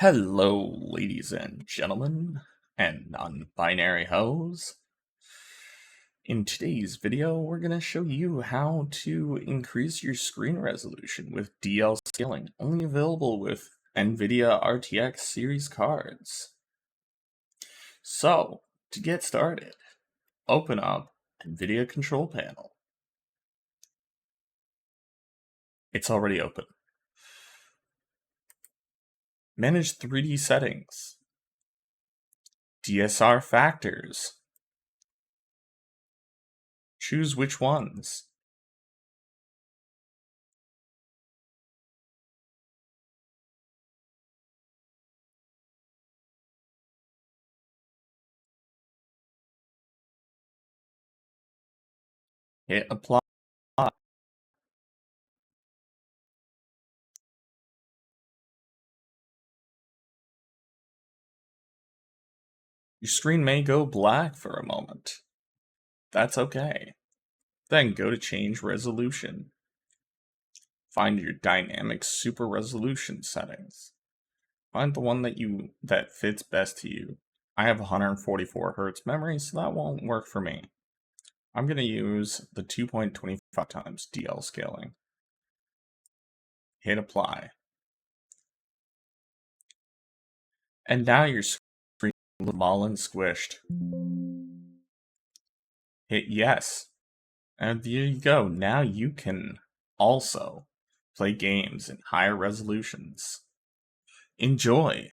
Hello, ladies and gentlemen, and non-binary hoes. In today's video, we're going to show you how to increase your screen resolution with DL scaling, only available with NVIDIA RTX series cards. So, to get started, open up NVIDIA Control Panel. It's already open. Manage 3D settings, DSR factors. Choose which ones. Hit apply. Your screen may go black for a moment. That's okay. Then go to change resolution. Find your dynamic super resolution settings. Find the one that fits best to you. I have 144 Hz memory, so that won't work for me. I'm going to use the 2.25 times DL scaling. Hit apply. And now your screen is small and squished. Hit yes. And there you go. Now you can also play games in higher resolutions. Enjoy!